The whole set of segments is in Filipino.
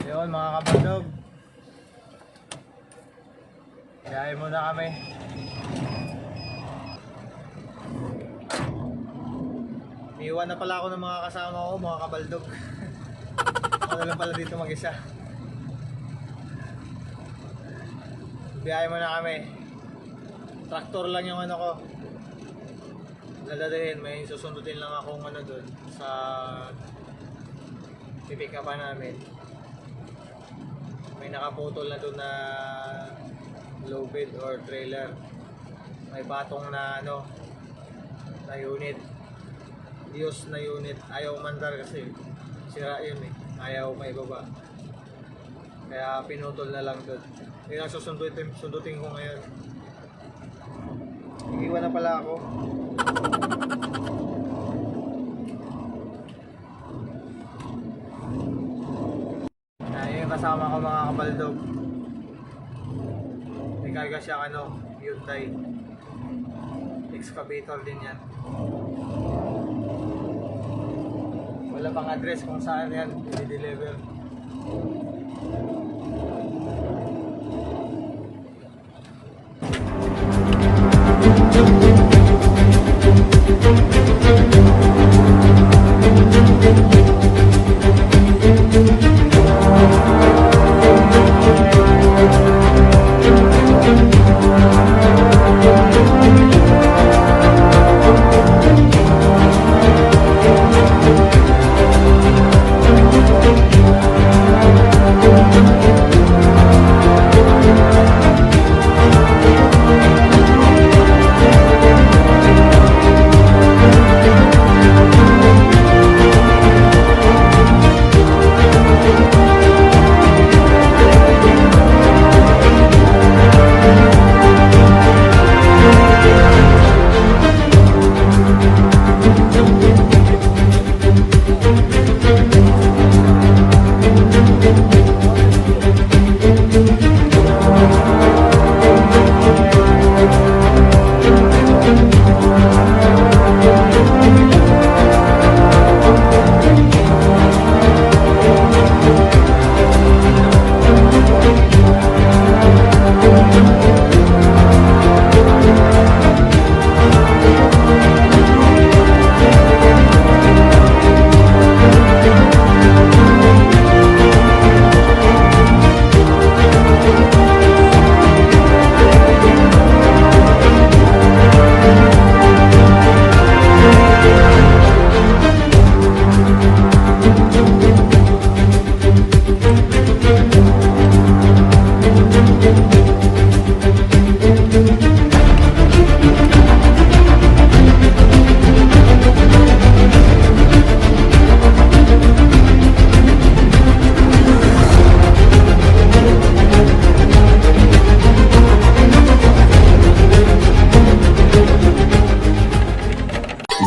Yun mga kabaldog, biyahe muna kami. Iiwan na pala ako ng mga kasama ko, mga kabaldog. Ako na lang pala dito mag-isa. Biyahe muna kami. Traktor lang yung ano ko dadalhin, may susundutin lang akong ano doon sa pipick upan namin. May nakaputol na doon na lowbed or trailer. May patong na ano na unit. Diyos na unit. Ayaw umandar kasi sira yun eh. Ayaw may baba. Kaya pinutol na lang doon. Yun ang susundutin ko ngayon. Iiwan na pala ako. Yung kasama ko mga kabaldog, may karga siya ano, Hyundai excavator din yan. Wala pang address kung saan yan i-deliver.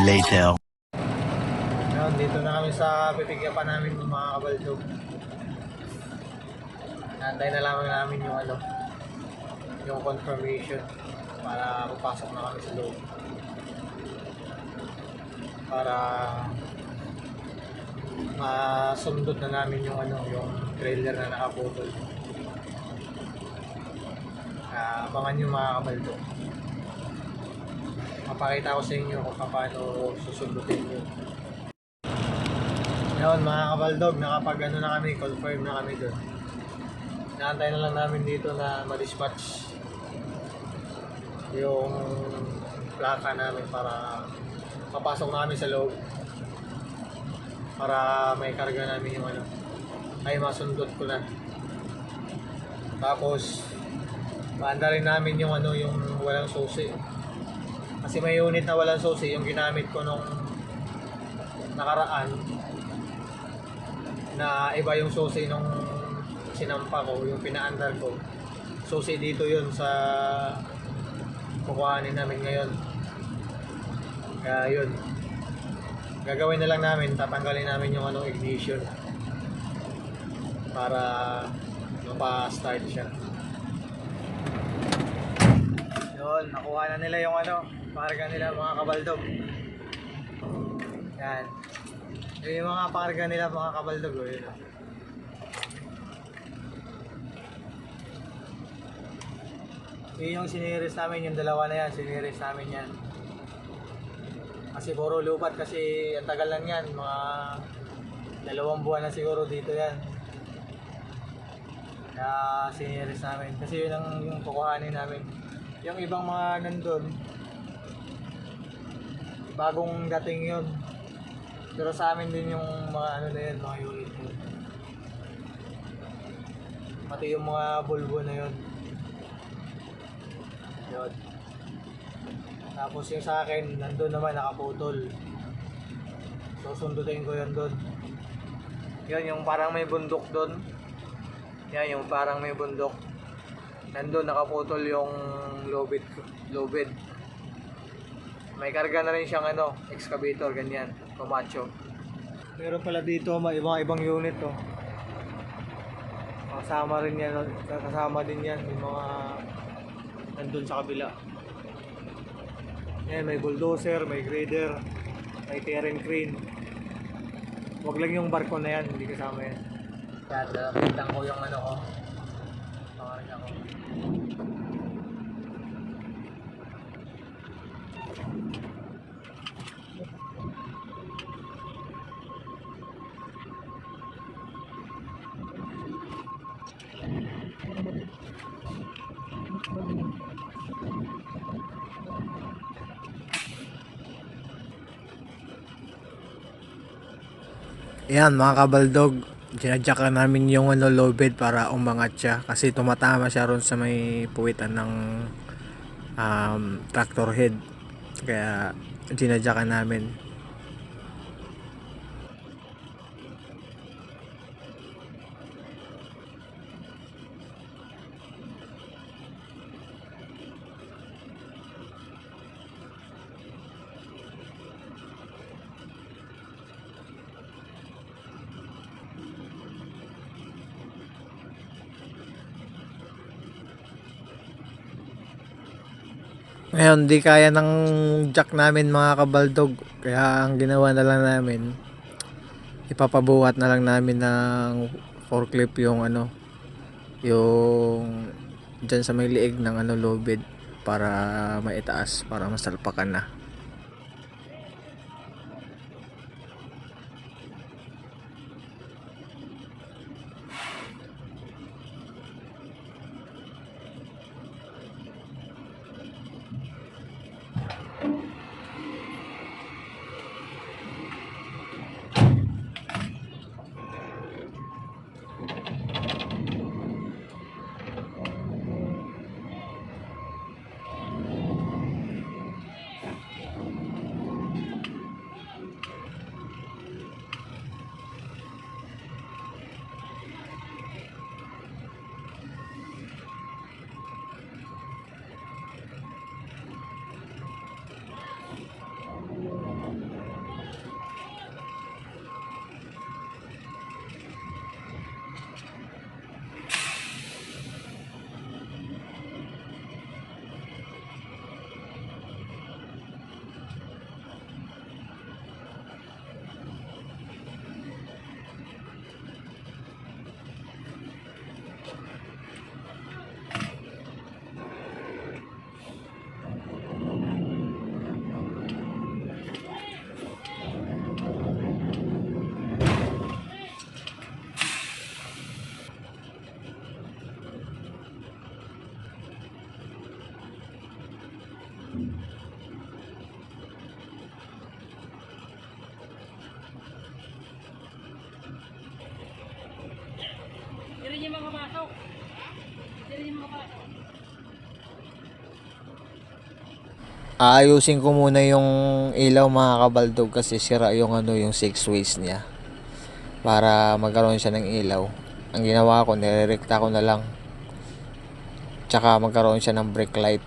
Later. Dito na kami sa pipick upan namin mga kabaldog. Nantay na lang namin yung ano, yung confirmation para papasok na kami sa loob. Para masundot na namin yung ano, yung trailer na nakaputol. Abangan nyo mga kabaldog. Mapakita ko sa inyo kung paano susundutin nyo. Ngayon mga kabaldog, nakapag ano na kami, confirm na kami doon. Naantay na lang namin dito na ma-dispatch yung plaka namin para papasok na kami sa loob. Para may karga namin yung ano, ay masundot ko na. Tapos paanda rin namin yung ano, yung walang susi. Kasi may unit na walang susi yung ginamit ko nung nakaraan, na iba yung susi nung sinampa ko, yung pinaandar ko. Susi dito yun sa kukuhanin namin ngayon. Kaya yun, gagawin na lang namin, tatanggalin namin yung ano, ignition para mapa-start siya. Yun, nakuha na nila yung ano, karga nila mga kabaldog. Yan. Yung mga karga nila mga kabaldog. Yun. Yun yung siniris namin, yung dalawa na yan, siniris namin yan. Kasi puro lupat kasi ang tagal lang yan, mga 2 buwan na siguro dito yan. Kaya siniris namin, kasi yun ang yung kukuhanin namin. Yung ibang mga nandun, bagong dating yun. Pero sa amin din yung mga ano na yun, mga unit yun. Pati yung mga bulbo na yun. Yun. Tapos yung sa akin, nandun naman nakaputol. So sundutin ko yun dun. Yun yung parang may bundok dun. Yan yung parang may bundok. Nandun nakaputol yung lowbed. May karga na rin siyang ano, excavator, ganyan, KOMATSU. Meron pala dito mga ibang unit to. Kasama rin yan, kasama din yan yung mga nandun sa kabila. Yan, may bulldozer, may grader, may terrain crane. Huwag lang yung barko na yan, hindi kasama yan. Yan, nakakitang ko yung ano ko. Pangalan ako. Yan mga kabaldog, ginadyakan namin yung ano, lowbed para umangat siya kasi tumatama siya ron sa may puwitan ng tractor head, kaya ginadyakan namin. Ngayon, di kaya ng jack namin mga kabaldog. Kaya ang ginawa na lang namin, ipapabuhat na lang namin ng forklift yung ano, yung dyan sa may liig ng ano, lowbed para maitaas, para masalpakan na. Aayusin ko muna yung ilaw mga kabaldog kasi sira yung yung 6 ways niya. Para magkaroon siya ng ilaw. Ang ginawa ko, nirerekta ko na lang. Tsaka magkaroon siya ng brake light.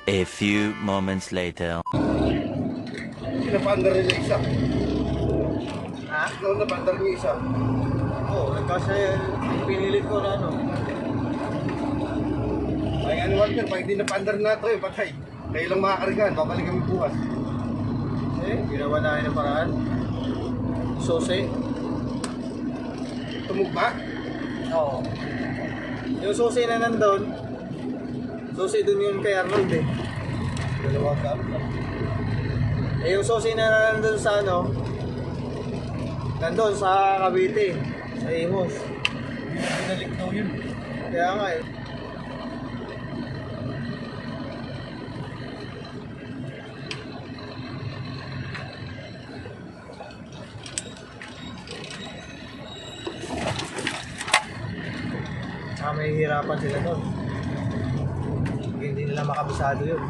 A few moments later. Napandar nila isa. Ha? Ikaw napandar mo isa. Oo, kasi pinilit ko na Ay, ano Walter, pag hindi napandar na ito, patay. Kayo lang makakargaan, babalik kami bukas. Ginawa na ng paraan. Susi. Tumugma? Oo. Yung susi na nandun, susi dun yun kay Arnold eh. Dalawang ka. Yung susi na nandun sa nandun sa Cavite, sa Imos. Binalik daw yun. Kaya nga eh. Tsaka may hirapan sila doon. Hindi nila makabisado yun.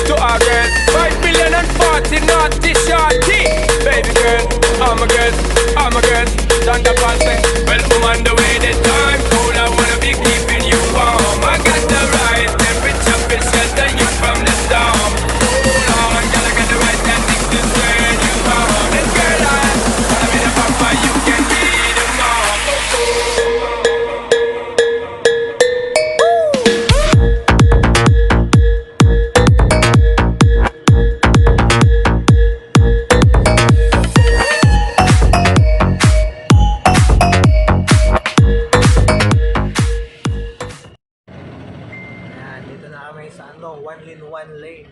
To our girls, 5 million and 40 naughty shorty. Baby girl, all my girls, Thunderball say, well, on the way the time cold, I wanna be keeping you warm. I got the right temperature, to shelter you from the storm. Hold on, girl, I got the right tactics to turn you on. And girl, I'm in a papa, you can be the mom. One lane, one lane.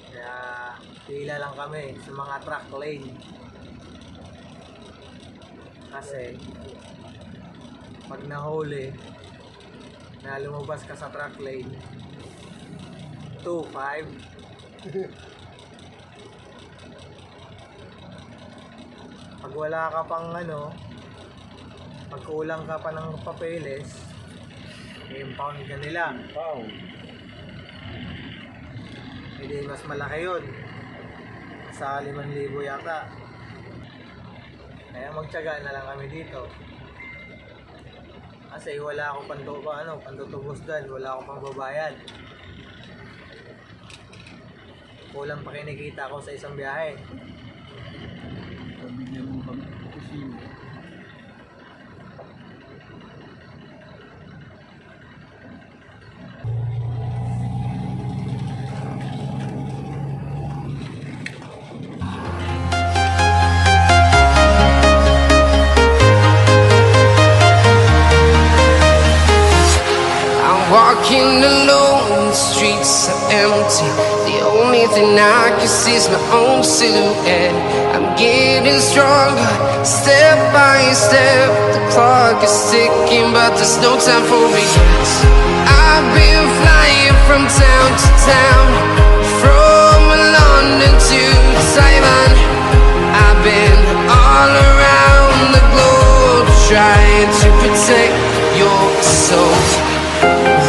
Kaya pila lang kami sa mga truck lane. Kasi pag nahuli na lumabas ka sa truck lane 2-5 pag wala ka pang pag kulang ka pa ng papeles, i-impound ka nila. Wow. Hindi mas malaki yun. Sa 5,000 yata. Kaya magtiyaga na lang kami dito. Kasi wala akong pandutubos doon. Wala akong pangbabayad. Kulang pa kinikita ko sa isang biyahe. Pabigyan mo kami kusina. Walking alone, the streets are empty. The only thing I can see is my own silhouette. I'm getting stronger, step by step. The clock is ticking, but there's no time for regrets. I've been flying from town to town, from London to Taiwan. I've been all around the globe, trying trying to protect your soul.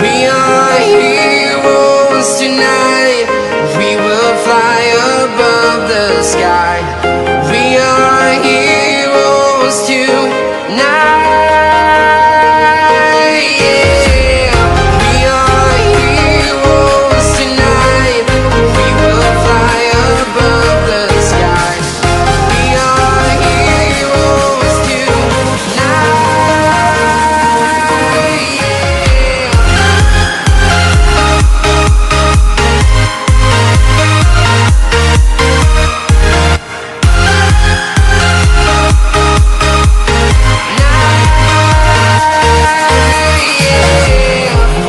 We are heroes tonight. We will fly above the sky. We are heroes tonight. Yeah. We are heroes tonight. We will fly above the sky. We are heroes tonight.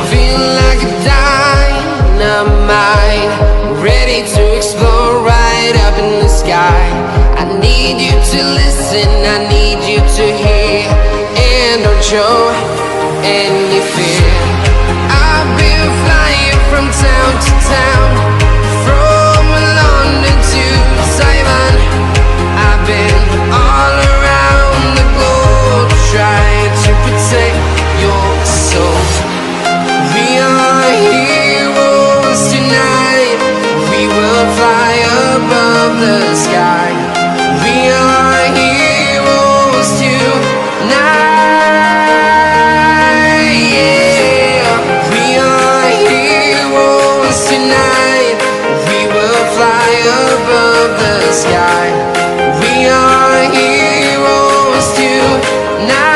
Feel like a dynamite, ready to explode right up in the sky. I need you to listen, I need you to hear, and don't show any fear. I've been flying from town to town, from London to Taiwan. I've been all around the globe trying to protect your soul. We are heroes tonight. We will fly above the sky. We are heroes tonight. Yeah. We are heroes tonight. We will fly above the sky. We are heroes tonight.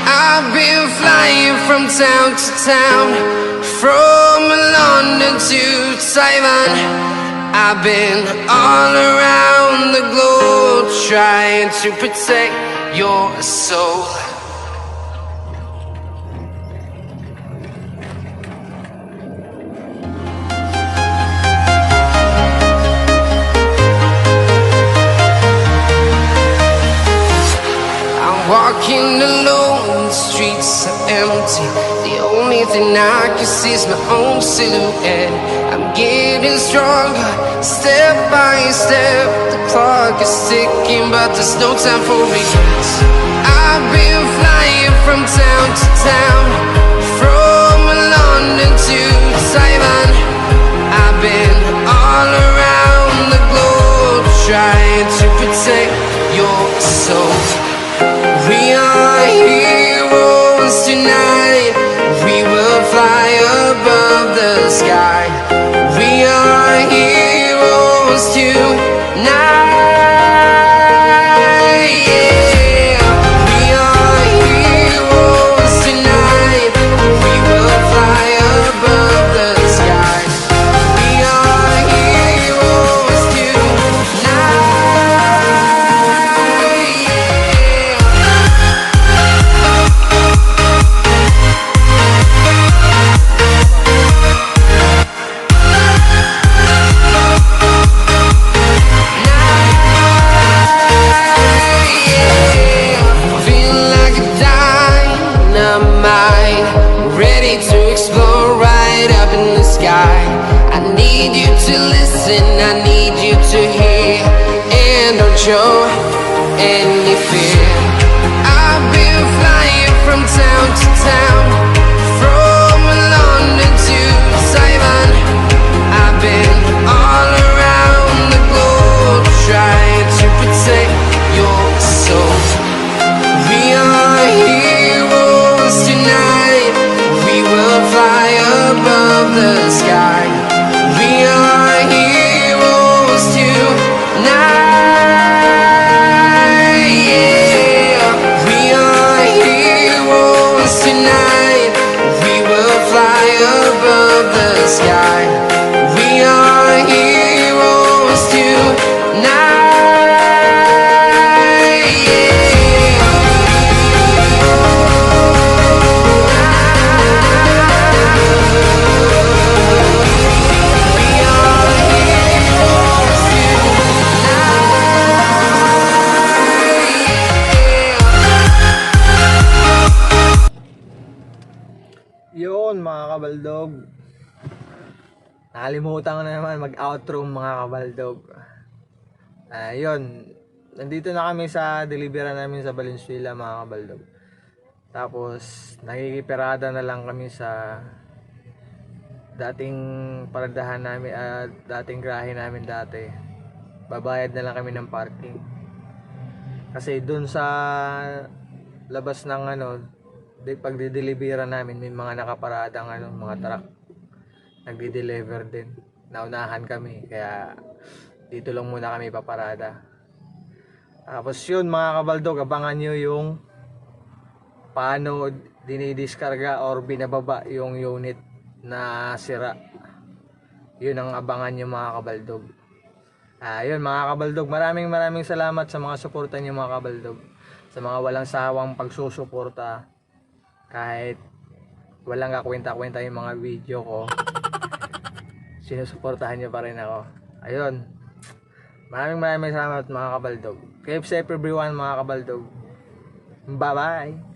I've been flying from town to town, from London to Taiwan. I've been all around the globe trying to protect your soul. I'm walking alone, the streets are empty. The only thing I can see is my own silhouette. I'm getting stronger, step by step. The clock is ticking, but there's no time for regrets. I've been flying from town to town, from London to Taiwan. I've been all around the globe trying to protect your soul. We are heroes tonight. We will fly above the sky. We are heroes tonight. Yeah. We are heroes tonight. We will fly above the sky. We are heroes tonight. Feel like a dynamite, ready to explode right up in the sky. I need you to listen, I need you to hear, and don't show any fear. I've been flying from town to town, from London to Taiwan. I've been all around the globe trying to protect your soul. We are heroes tonight. We will fly above the sky. We are heroes tonight. kabaldog. Nakalimutan ko na naman mag-outro mga kabaldog. Ayun, nandito na kami sa delivery namin sa Valenzuela mga kabaldog. Tapos nakikiperada na lang kami sa dating paradahan namin at dating grahe namin dati. Babayad na lang kami ng parking. Kasi dun sa labas ng pagdi-delivery namin may mga nakaparadang mga truck. Nagdi-deliver din. Naunahan kami kaya dito lang muna kami paparada. Tapos yun mga kabaldog, abangan nyo yung paano dinidiskarga or binababa yung unit na sira. Yun ang abangan nyo mga kabaldog. Yun mga kabaldog, maraming salamat sa mga suporta nyo mga kabaldog. Sa mga walang sawang pagsusuporta. Kahit walang kakwenta-kwenta yung mga video ko, sinusuportahan nyo pa rin ako. Ayun, maraming salamat mga kabaldog. Keep safe everyone mga kabaldog. Bye bye.